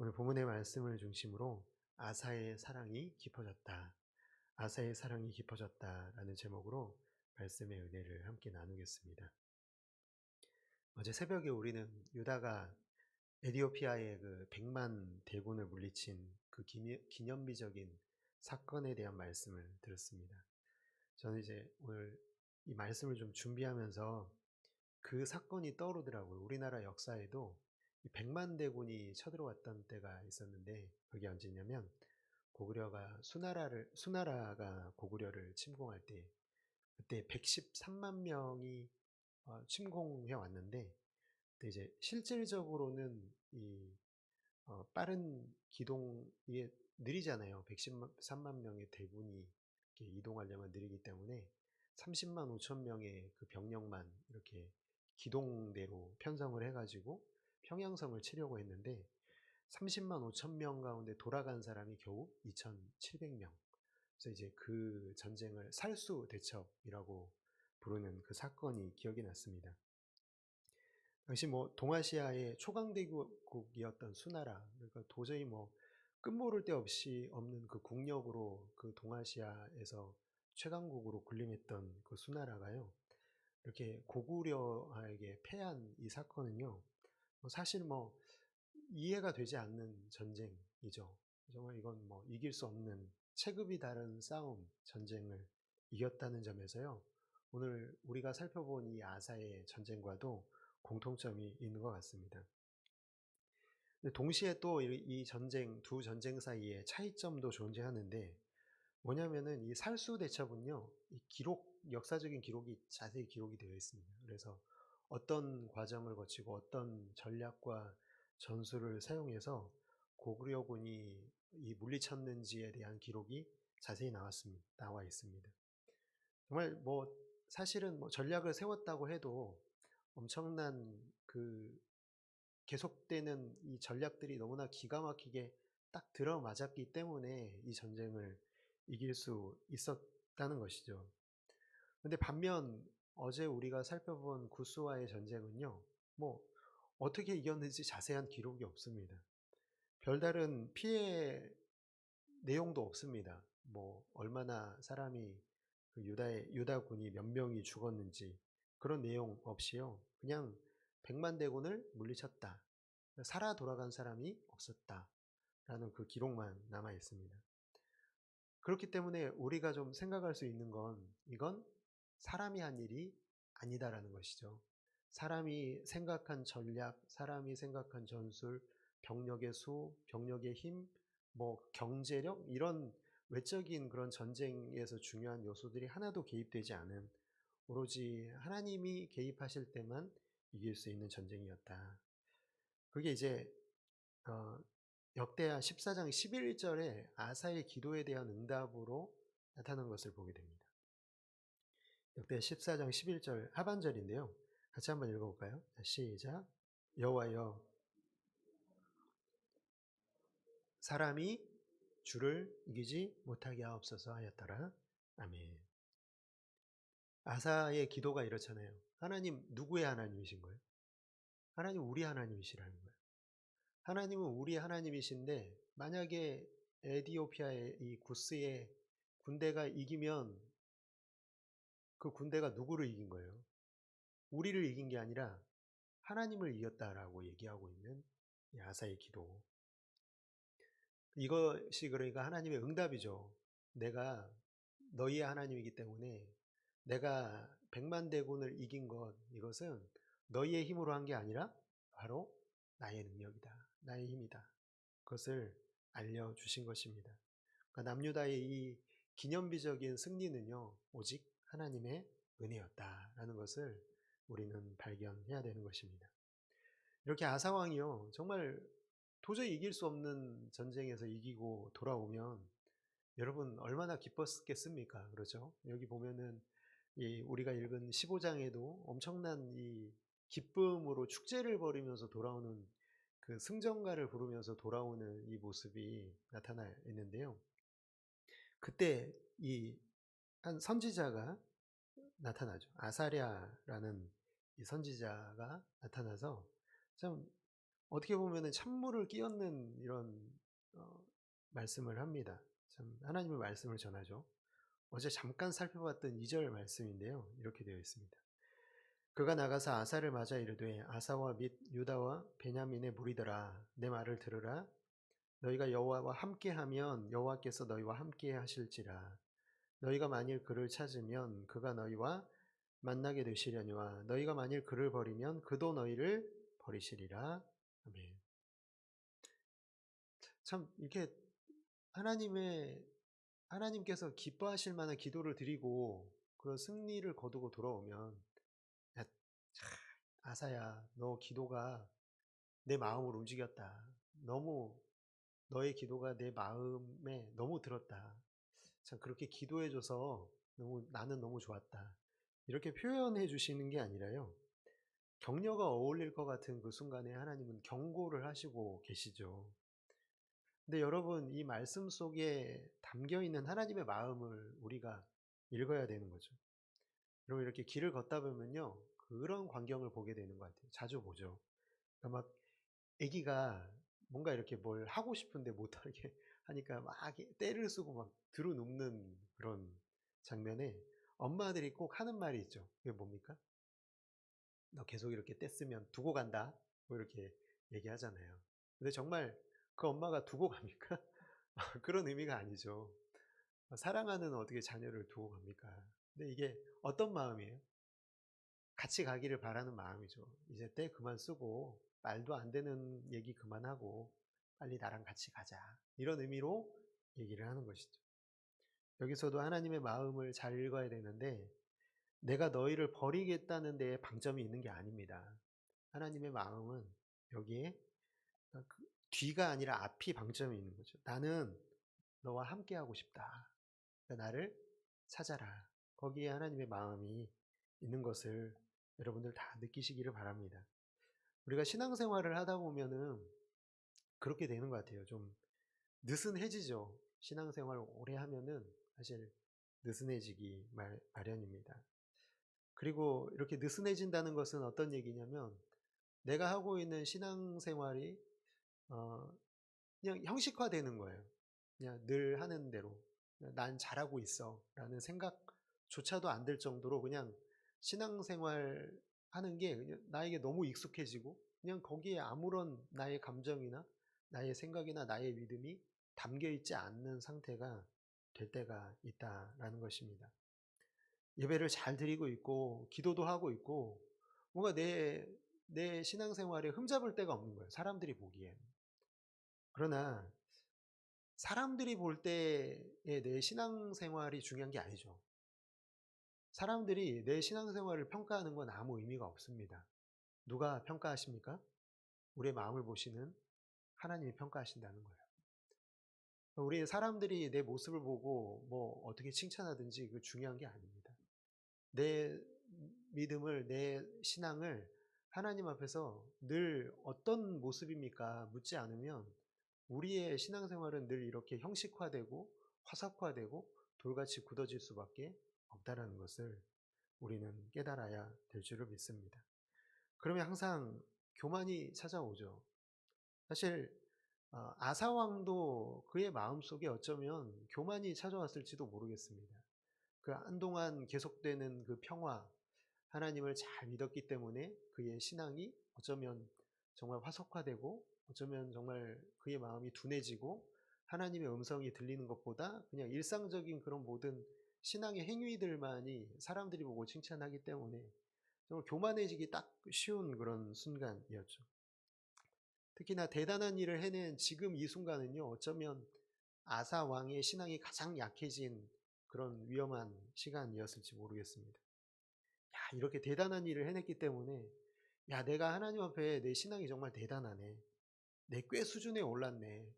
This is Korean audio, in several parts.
오늘 본문의 말씀을 중심으로 아사의 사랑이 깊어졌다. 아사의 사랑이 깊어졌다라는 제목으로 말씀의 은혜를 함께 나누겠습니다. 어제 새벽에 우리는 유다가 에디오피아의 그 100만 대군을 물리친 그 기념비적인 사건에 대한 말씀을 들었습니다. 저는 이제 오늘 이 말씀을 좀 준비하면서 그 사건이 떠오르더라고요. 우리나라 역사에도 이 100만 대군이 쳐들어왔던 때가 있었는데, 그게 언제냐면 고구려가 수나라가 고구려를 침공할 때, 그때 113만 명이 침공해 왔는데, 그때 이제 실질적으로는 이 빠른 기동, 이게 느리잖아요. 113만 명의 대군이 이렇게 이동하려면 느리기 때문에 30만 5천 명의 그 병력만 이렇게 기동대로 편성을 해가지고 평양성을 치려고 했는데, 30만 5천 명 가운데 돌아간 사람이 겨우 2,700명. 그래서 이제 그 전쟁을 살수대첩이라고 부르는 그 사건이 기억이 났습니다. 당시 뭐 동아시아의 초강대국이었던 수나라, 그러니까 도저히 뭐 끝모를 데 없이 없는 그 국력으로 그 동아시아에서 최강국으로 군림했던 그 수나라가요, 이렇게 고구려에게 패한 이 사건은요, 사실 뭐 이해가 되지 않는 전쟁이죠. 정말 이건 뭐 이길 수 없는 체급이 다른 싸움, 전쟁을 이겼다는 점에서요, 오늘 우리가 살펴본 이 아사의 전쟁과도 공통점이 있는 것 같습니다. 동시에 또 이 전쟁, 두 전쟁 사이에 차이점도 존재하는데, 뭐냐면은 이 살수대첩은요, 이 역사적인 기록이 자세히 기록이 되어 있습니다. 그래서 어떤 과정을 거치고 어떤 전략과 전술을 사용해서 고구려군이 이 물리쳤는지에 대한 기록이 자세히 나와 있습니다. 정말 뭐 사실은 뭐 전략을 세웠다고 해도 엄청난 그 계속되는 이 전략들이 너무나 기가 막히게 딱 들어맞았기 때문에 이 전쟁을 이길 수 있었다는 것이죠. 근데 반면 어제 우리가 살펴본 구스와의 전쟁은요, 뭐 어떻게 이겼는지 자세한 기록이 없습니다. 별다른 피해 내용도 없습니다. 뭐 얼마나 사람이 그 유다군이 몇 명이 죽었는지 그런 내용 없이요, 그냥 100만 대군을 물리쳤다, 살아 돌아간 사람이 없었다라는 그 기록만 남아 있습니다. 그렇기 때문에 우리가 좀 생각할 수 있는 건, 이건 사람이 한 일이 아니다라는 것이죠. 사람이 생각한 전략, 사람이 생각한 전술, 병력의 수, 병력의 힘, 뭐 경제력, 이런 외적인 그런 전쟁에서 중요한 요소들이 하나도 개입되지 않은, 오로지 하나님이 개입하실 때만 이길 수 있는 전쟁이었다. 그게 이제 어, 역대하 14장 11절에 아사의 기도에 대한 응답으로 나타난 것을 보게 됩니다. 역대하 14장 11절 하반절인데요. 같이 한번 읽어볼까요? 시작. 여호와여, 사람이 주를 이기지 못하게 하옵소서 하였더라. 아멘. 아사의 기도가 이렇잖아요. 하나님, 누구의 하나님이신 거예요? 하나님, 우리 하나님이시라는 거예요. 하나님은 우리 하나님이신데, 만약에 에디오피아의 이 구스의 군대가 이기면 그 군대가 누구를 이긴 거예요? 우리를 이긴 게 아니라 하나님을 이겼다라고 얘기하고 있는 이 아사의 기도. 이것이 그러니까 하나님의 응답이죠. 내가 너희의 하나님이기 때문에 내가 100만 대군을 이긴 이것은 너희의 힘으로 한 게 아니라 바로 나의 능력이다, 나의 힘이다. 그것을 알려주신 것입니다. 그러니까 남유다의 이 기념비적인 승리는요, 오직 하나님의 은혜였다라는 것을 우리는 발견해야 되는 것입니다. 이렇게 아사왕이요, 정말 도저히 이길 수 없는 전쟁에서 이기고 돌아오면 여러분 얼마나 기뻤겠습니까? 그렇죠? 여기 보면은 우리가 읽은 15장에도 엄청난 이 기쁨으로 축제를 벌이면서 돌아오는, 그 승전가를 부르면서 돌아오는 이 모습이 나타나 있는데요. 그때 이 한 선지자가 나타나죠. 아사랴라는 이 선지자가 나타나서 참 어떻게 보면은 찬물을 끼얹는 이런 어 말씀을 합니다. 참 하나님의 말씀을 전하죠. 어제 잠깐 살펴봤던 2절 말씀인데요. 이렇게 되어 있습니다. 그가 나가서 아사를 맞아 이르되 아사와 및 유다와 베냐민의 무리들아 내 말을 들으라. 너희가 여호와와 함께하면 여호와께서 너희와 함께 하실지라. 너희가 만일 그를 찾으면 그가 너희와 만나게 되시려니와 너희가 만일 그를 버리면 그도 너희를 버리시리라. 아멘. 참 이렇게 하나님의 하나님께서 기뻐하실 만한 기도를 드리고 그런 승리를 거두고 돌아오면, 야, 아사야, 너 기도가 내 마음을 움직였다. 너무 너의 기도가 내 마음에 너무 들었다. 참 그렇게 기도해줘서 나는 너무 좋았다. 이렇게 표현해 주시는 게 아니라요. 격려가 어울릴 것 같은 그 순간에 하나님은 경고를 하시고 계시죠. 근데 여러분, 이 말씀 속에 담겨 있는 하나님의 마음을 우리가 읽어야 되는 거죠. 여러분, 이렇게 길을 걷다 보면요, 그런 광경을 보게 되는 것 같아요. 자주 보죠. 그러니까 막 아기가 뭔가 이렇게 뭘 하고 싶은데 못하게 하니까 막 떼를 쓰고 막 들어눕는 그런 장면에 엄마들이 꼭 하는 말이 있죠. 그게 뭡니까? 너 계속 이렇게 떼쓰면 두고 간다. 뭐 이렇게 얘기하잖아요. 근데 정말 그 엄마가 두고 갑니까? 그런 의미가 아니죠. 사랑하는 어떻게 자녀를 두고 갑니까? 근데 이게 어떤 마음이에요? 같이 가기를 바라는 마음이죠. 이제 때 그만 쓰고 말도 안 되는 얘기 그만하고 빨리 나랑 같이 가자. 이런 의미로 얘기를 하는 것이죠. 여기서도 하나님의 마음을 잘 읽어야 되는데 내가 너희를 버리겠다는 데에 방점이 있는 게 아닙니다. 하나님의 마음은 여기에 뒤가 아니라 앞이 방점이 있는 거죠. 나는 너와 함께 하고 싶다. 그러니까 나를 찾아라. 거기에 하나님의 마음이 있는 것을 여러분들 다 느끼시기를 바랍니다. 우리가 신앙생활을 하다 보면은 그렇게 되는 것 같아요. 좀 느슨해지죠. 신앙생활 오래 하면은 사실 느슨해지기 마련입니다. 그리고 이렇게 느슨해진다는 것은 어떤 얘기냐면 내가 하고 있는 신앙생활이 어, 그냥 형식화되는 거예요. 그냥 늘 하는 대로 난 잘하고 있어 라는 생각조차도 안 들 정도로 그냥 신앙생활 하는 게 그냥 나에게 너무 익숙해지고 그냥 거기에 아무런 나의 감정이나 나의 생각이나 나의 믿음이 담겨 있지 않는 상태가 될 때가 있다라는 것입니다. 예배를 잘 드리고 있고 기도도 하고 있고 뭔가 내 신앙생활에 흠잡을 데가 없는 거예요. 사람들이 보기엔. 그러나 사람들이 볼 때의 내 신앙생활이 중요한 게 아니죠. 사람들이 내 신앙생활을 평가하는 건 아무 의미가 없습니다. 누가 평가하십니까? 우리의 마음을 보시는 하나님이 평가하신다는 거예요. 우리 사람들이 내 모습을 보고 뭐 어떻게 칭찬하든지 그 중요한 게 아닙니다. 내 믿음을, 내 신앙을 하나님 앞에서 늘 어떤 모습입니까? 묻지 않으면 우리의 신앙생활은 늘 이렇게 형식화되고 화석화되고 돌같이 굳어질 수밖에 없다라는 것을 우리는 깨달아야 될 줄을 믿습니다. 그러면 항상 교만이 찾아오죠. 사실 아사 왕도 그의 마음속에 어쩌면 교만이 찾아왔을지도 모르겠습니다. 그 한동안 계속되는 그 평화, 하나님을 잘 믿었기 때문에 그의 신앙이 어쩌면 정말 화석화되고 어쩌면 정말 그의 마음이 둔해지고 하나님의 음성이 들리는 것보다 그냥 일상적인 그런 모든 신앙의 행위들만이 사람들이 보고 칭찬하기 때문에 정말 교만해지기 딱 쉬운 그런 순간이었죠. 특히나 대단한 일을 해낸 지금 이 순간은요, 어쩌면 아사 왕의 신앙이 가장 약해진 그런 위험한 시간이었을지 모르겠습니다. 야, 이렇게 대단한 일을 해냈기 때문에 야, 내가 하나님 앞에 내 신앙이 정말 대단하네. 내 꽤 수준에 올랐네.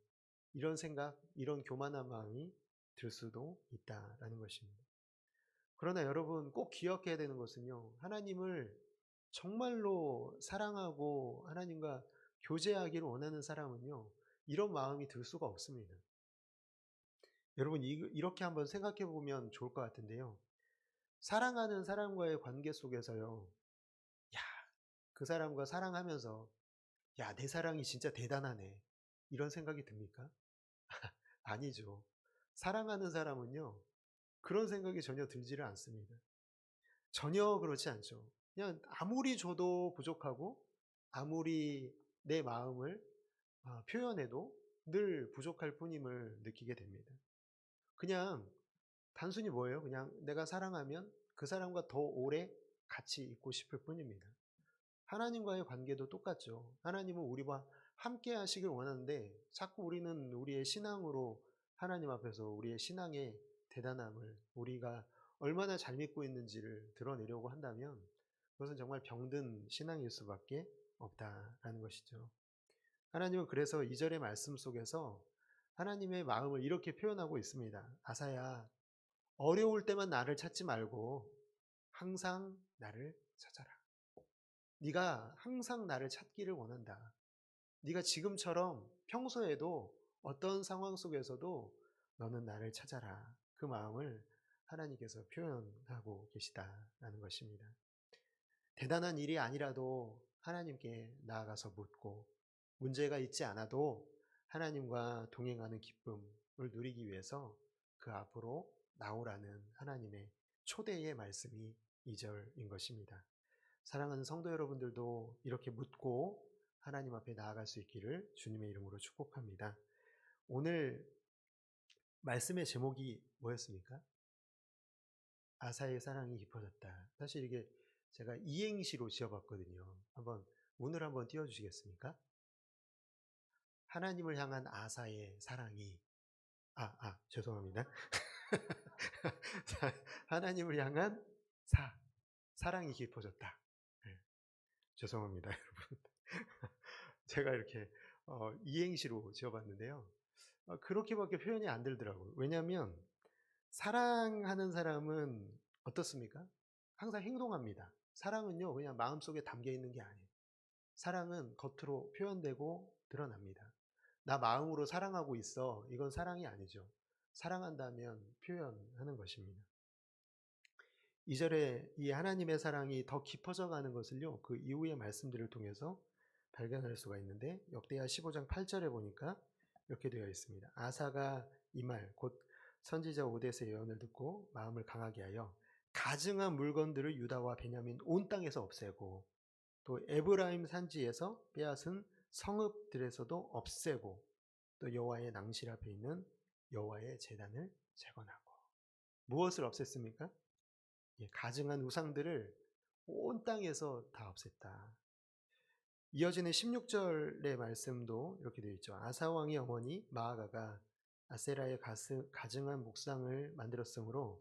이런 생각, 이런 교만한 마음이 들 수도 있다라는 것입니다. 그러나 여러분 꼭 기억해야 되는 것은요. 하나님을 정말로 사랑하고 하나님과 교제하기를 원하는 사람은요. 이런 마음이 들 수가 없습니다. 여러분 이렇게 한번 생각해 보면 좋을 것 같은데요. 사랑하는 사람과의 관계 속에서요. 야, 그 사람과 사랑하면서 야, 내 사랑이 진짜 대단하네. 이런 생각이 듭니까? 아니죠. 사랑하는 사람은요, 그런 생각이 전혀 들지를 않습니다. 전혀 그렇지 않죠. 그냥 아무리 줘도 부족하고, 아무리 내 마음을 표현해도 늘 부족할 뿐임을 느끼게 됩니다. 그냥 단순히 뭐예요? 그냥 내가 사랑하면 그 사람과 더 오래 같이 있고 싶을 뿐입니다. 하나님과의 관계도 똑같죠. 하나님은 우리와 함께 하시길 원하는데 자꾸 우리는 우리의 신앙으로 하나님 앞에서 우리의 신앙의 대단함을, 우리가 얼마나 잘 믿고 있는지를 드러내려고 한다면 그것은 정말 병든 신앙일 수밖에 없다라는 것이죠. 하나님은 그래서 2절의 말씀 속에서 하나님의 마음을 이렇게 표현하고 있습니다. 아사야, 어려울 때만 나를 찾지 말고 항상 나를 찾아라. 네가 항상 나를 찾기를 원한다. 네가 지금처럼 평소에도 어떤 상황 속에서도 너는 나를 찾아라. 그 마음을 하나님께서 표현하고 계시다라는 것입니다. 대단한 일이 아니라도 하나님께 나아가서 묻고, 문제가 있지 않아도 하나님과 동행하는 기쁨을 누리기 위해서 그 앞으로 나오라는 하나님의 초대의 말씀이 2절인 것입니다. 사랑하는 성도 여러분들도 이렇게 묻고 하나님 앞에 나아갈 수 있기를 주님의 이름으로 축복합니다. 오늘 말씀의 제목이 뭐였습니까? 아사의 사랑이 깊어졌다. 사실 이게 제가 이행시로 지어봤거든요. 한번 문을 한번 띄워주시겠습니까? 하나님을 향한 아사의 사랑이, 죄송합니다. 하나님을 향한 사랑이 깊어졌다. 네, 죄송합니다, 여러분. 제가 이렇게 이행시로 지어봤는데요. 그렇게밖에 표현이 안 들더라고요. 왜냐하면 사랑하는 사람은 어떻습니까? 항상 행동합니다. 사랑은요, 그냥 마음속에 담겨 있는 게 아니에요. 사랑은 겉으로 표현되고 드러납니다. 나 마음으로 사랑하고 있어. 이건 사랑이 아니죠. 사랑한다면 표현하는 것입니다. 2절에 이 하나님의 사랑이 더 깊어져 가는 것을요, 그 이후의 말씀들을 통해서 발견할 수가 있는데, 역대하 15장 8절에 보니까 이렇게 되어 있습니다. 아사가 이 말, 곧 선지자 오뎃의 예언을 듣고 마음을 강하게 하여 가증한 물건들을 유다와 베냐민 온 땅에서 없애고, 또 에브라임 산지에서 빼앗은 성읍들에서도 없애고, 또 여호와의 낭실 앞에 있는 여호와의 제단을 재건하고. 무엇을 없앴습니까? 가증한 우상들을 온 땅에서 다 없앴다. 이어지는 16절의 말씀도 이렇게 되어 있죠. 아사 왕의 어머니 마아가가 아세라의 가증한 목상을 만들었으므로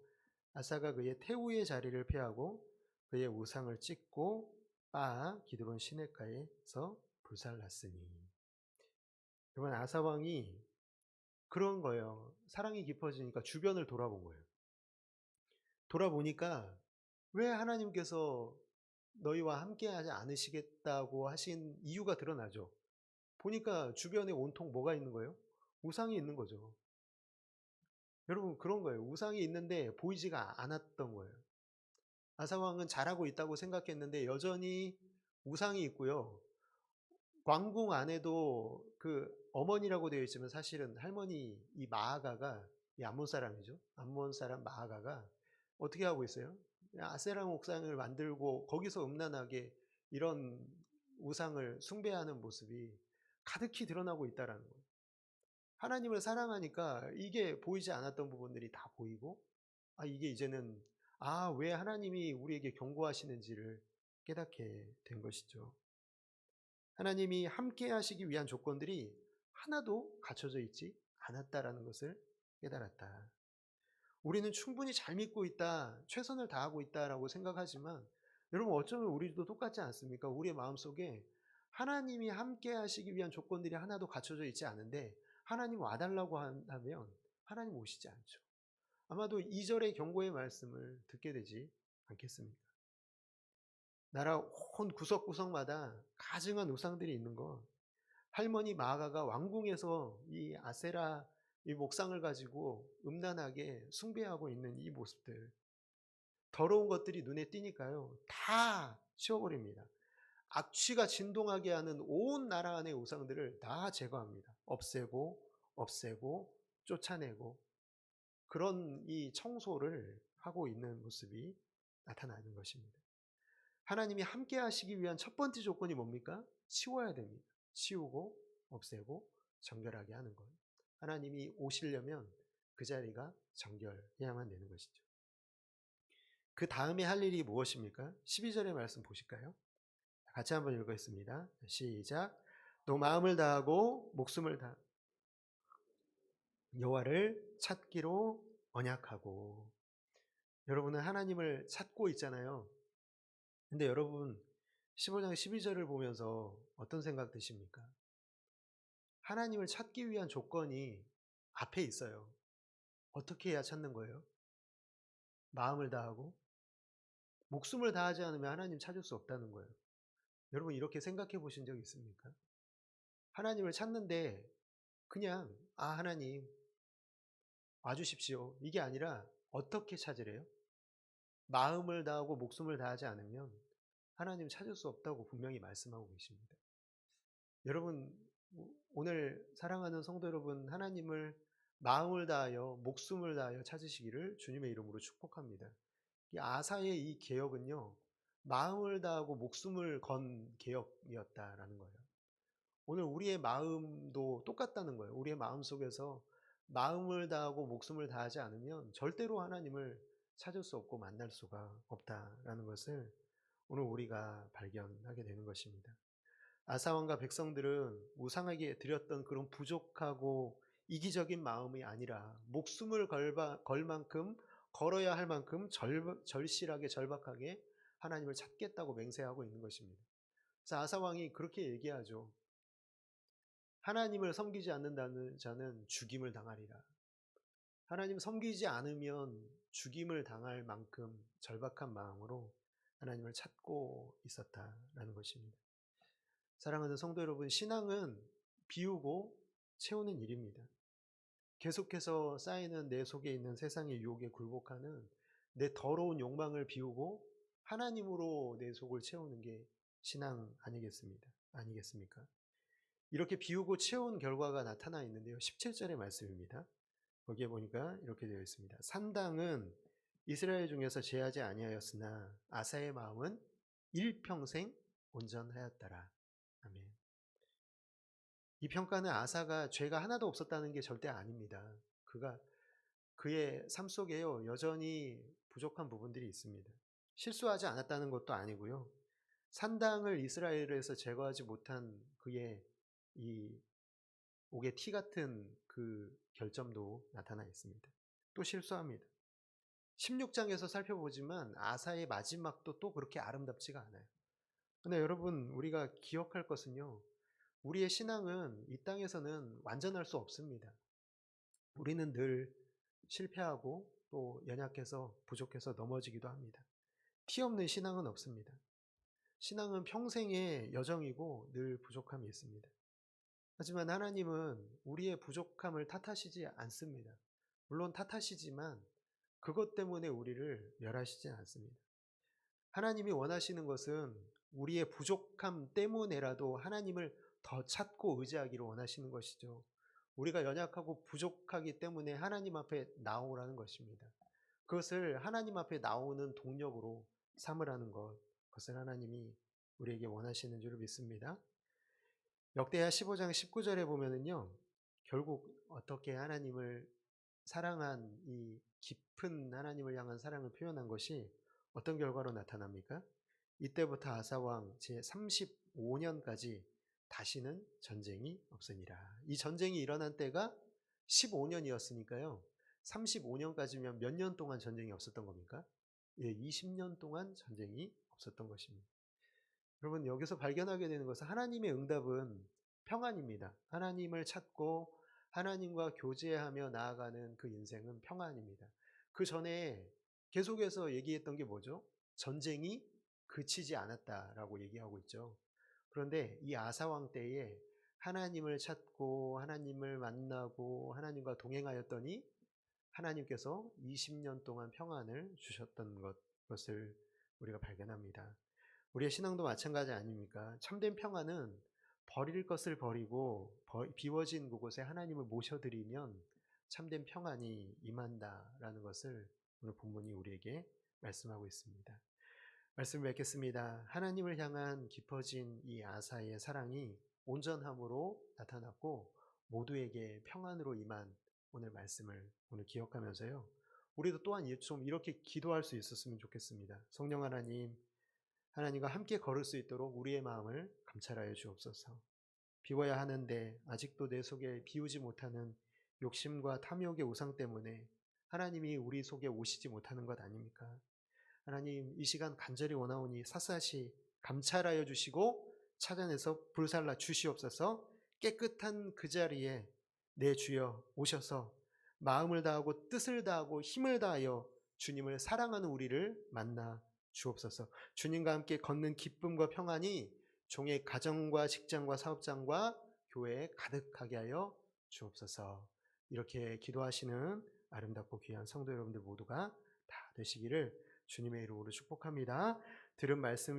아사가 그의 태우의 자리를 폐하고 그의 우상을 찢고 빻아 기드론 시내가에서 불살랐으니. 그러면 아사 왕이 그런 거예요. 사랑이 깊어지니까 주변을 돌아본 거예요. 돌아보니까 왜 하나님께서 너희와 함께하지 않으시겠다고 하신 이유가 드러나죠. 보니까 주변에 온통 뭐가 있는 거예요? 우상이 있는 거죠. 여러분, 그런 거예요. 우상이 있는데 보이지가 않았던 거예요. 아사왕은 잘하고 있다고 생각했는데 여전히 우상이 있고요. 왕궁 안에도 그 어머니라고 되어 있지만 사실은 할머니 이 마아가가, 이 암몬 사람이죠. 암몬 사람 마아가가 어떻게 하고 있어요? 아세라 옥상을 만들고 거기서 음란하게 이런 우상을 숭배하는 모습이 가득히 드러나고 있다라는 거예요. 하나님을 사랑하니까 이게 보이지 않았던 부분들이 다 보이고, 이게 이제는 왜 하나님이 우리에게 경고하시는지를 깨닫게 된 것이죠. 하나님이 함께 하시기 위한 조건들이 하나도 갖춰져 있지 않았다라는 것을 깨달았다. 우리는 충분히 잘 믿고 있다, 최선을 다하고 있다라고 생각하지만, 여러분 어쩌면 우리도 똑같지 않습니까? 우리의 마음속에 하나님이 함께 하시기 위한 조건들이 하나도 갖춰져 있지 않은데 하나님 와달라고 한다면 하나님 오시지 않죠. 아마도 2절의 경고의 말씀을 듣게 되지 않겠습니까? 나라 온 구석구석마다 가증한 우상들이 있는 것, 할머니 마아가가 왕궁에서 이 아세라 이 목상을 가지고 음란하게 숭배하고 있는 이 모습들, 더러운 것들이 눈에 띄니까요 다 치워버립니다. 악취가 진동하게 하는 온 나라 안의 우상들을 다 제거합니다. 없애고 쫓아내고 그런 이 청소를 하고 있는 모습이 나타나는 것입니다. 하나님이 함께 하시기 위한 첫 번째 조건이 뭡니까? 치워야 됩니다. 치우고 없애고 정결하게 하는 것. 하나님이 오시려면 그 자리가 정결해야만 되는 것이죠. 그 다음에 할 일이 무엇입니까? 12절의 말씀 보실까요? 같이 한번 읽겠습니다. 시작. 너 마음을 다하고 목숨을 다 여호와를 찾기로 언약하고. 여러분은 하나님을 찾고 있잖아요. 근데 여러분 15장 12절을 보면서 어떤 생각 드십니까? 하나님을 찾기 위한 조건이 앞에 있어요. 어떻게 해야 찾는 거예요? 마음을 다하고 목숨을 다하지 않으면 하나님 찾을 수 없다는 거예요. 여러분 이렇게 생각해 보신 적 있습니까? 하나님을 찾는데 그냥 하나님 와주십시오. 이게 아니라 어떻게 찾으래요? 마음을 다하고 목숨을 다하지 않으면 하나님 찾을 수 없다고 분명히 말씀하고 계십니다. 여러분 오늘 사랑하는 성도 여러분, 하나님을 마음을 다하여 목숨을 다하여 찾으시기를 주님의 이름으로 축복합니다. 이 아사의 이 개혁은요, 마음을 다하고 목숨을 건 개혁이었다라는 거예요. 오늘 우리의 마음도 똑같다는 거예요. 우리의 마음 속에서 마음을 다하고 목숨을 다하지 않으면 절대로 하나님을 찾을 수 없고 만날 수가 없다라는 것을 오늘 우리가 발견하게 되는 것입니다. 아사왕과 백성들은 우상에게 드렸던 그런 부족하고 이기적인 마음이 아니라 목숨을 걸 만큼, 걸어야 할 만큼 절실하게 절박하게 하나님을 찾겠다고 맹세하고 있는 것입니다. 그래서 아사왕이 그렇게 얘기하죠. 하나님을 섬기지 않는다는 자는 죽임을 당하리라. 하나님 섬기지 않으면 죽임을 당할 만큼 절박한 마음으로 하나님을 찾고 있었다라는 것입니다. 사랑하는 성도 여러분, 신앙은 비우고 채우는 일입니다. 계속해서 쌓이는 내 속에 있는 세상의 유혹에 굴복하는 내 더러운 욕망을 비우고 하나님으로 내 속을 채우는 게 신앙 아니겠습니까? 이렇게 비우고 채운 결과가 나타나 있는데요. 17절의 말씀입니다. 거기에 보니까 이렇게 되어 있습니다. 산당은 이스라엘 중에서 제하지 아니하였으나 아사의 마음은 일평생 온전하였더라. 아멘. 이 평가는 아사가 죄가 하나도 없었다는 게 절대 아닙니다. 그의 삶 속에요, 여전히 부족한 부분들이 있습니다. 실수하지 않았다는 것도 아니고요. 산당을 이스라엘에서 제거하지 못한 그의 이 옥의 티 같은 그 결점도 나타나 있습니다. 또 실수합니다. 16장에서 살펴보지만 아사의 마지막도 또 그렇게 아름답지가 않아요. 근데 여러분 우리가 기억할 것은요, 우리의 신앙은 이 땅에서는 완전할 수 없습니다. 우리는 늘 실패하고 또 연약해서 부족해서 넘어지기도 합니다. 티 없는 신앙은 없습니다. 신앙은 평생의 여정이고 늘 부족함이 있습니다. 하지만 하나님은 우리의 부족함을 탓하시지 않습니다. 물론 탓하시지만 그것 때문에 우리를 멸하시지 않습니다. 하나님이 원하시는 것은 우리의 부족함 때문에라도 하나님을 더 찾고 의지하기를 원하시는 것이죠. 우리가 연약하고 부족하기 때문에 하나님 앞에 나오라는 것입니다. 그것을 하나님 앞에 나오는 동력으로 삼으라는 그것을 하나님이 우리에게 원하시는 줄 믿습니다. 역대하 15장 19절에 보면은요, 결국 어떻게 하나님을 사랑한 이 깊은 하나님을 향한 사랑을 표현한 것이 어떤 결과로 나타납니까? 이때부터 아사왕 제35년까지 다시는 전쟁이 없으니라. 이 전쟁이 일어난 때가 15년이었으니까요. 35년까지면 몇 년 동안 전쟁이 없었던 겁니까? 20년 동안 전쟁이 없었던 것입니다. 여러분 여기서 발견하게 되는 것은 하나님의 응답은 평안입니다. 하나님을 찾고 하나님과 교제하며 나아가는 그 인생은 평안입니다. 그 전에 계속해서 얘기했던 게 뭐죠? 전쟁이 그치지 않았다라고 얘기하고 있죠. 그런데 이 아사왕 때에 하나님을 찾고 하나님을 만나고 하나님과 동행하였더니 하나님께서 20년 동안 평안을 주셨던 것을 우리가 발견합니다. 우리의 신앙도 마찬가지 아닙니까? 참된 평안은 버릴 것을 버리고 비워진 그곳에 하나님을 모셔드리면 참된 평안이 임한다라는 것을 오늘 본문이 우리에게 말씀하고 있습니다. 말씀을 맺겠습니다. 하나님을 향한 깊어진 이 아사의 사랑이 온전함으로 나타났고 모두에게 평안으로 임한 오늘 말씀을 오늘 기억하면서요. 우리도 또한 좀 이렇게 기도할 수 있었으면 좋겠습니다. 성령 하나님, 하나님과 함께 걸을 수 있도록 우리의 마음을 감찰하여 주옵소서. 비워야 하는데 아직도 내 속에 비우지 못하는 욕심과 탐욕의 우상 때문에 하나님이 우리 속에 오시지 못하는 것 아닙니까? 하나님, 이 시간 간절히 원하오니 샅샅이 감찰하여 주시고 찾아내서 불살라 주시옵소서. 깨끗한 그 자리에 내 주여 오셔서 마음을 다하고 뜻을 다하고 힘을 다하여 주님을 사랑하는 우리를 만나 주옵소서. 주님과 함께 걷는 기쁨과 평안이 종의 가정과 직장과 사업장과 교회에 가득하게 하여 주옵소서. 이렇게 기도하시는 아름답고 귀한 성도 여러분들 모두가 다 되시기를 주님의 이름으로 축복합니다. 들은 말씀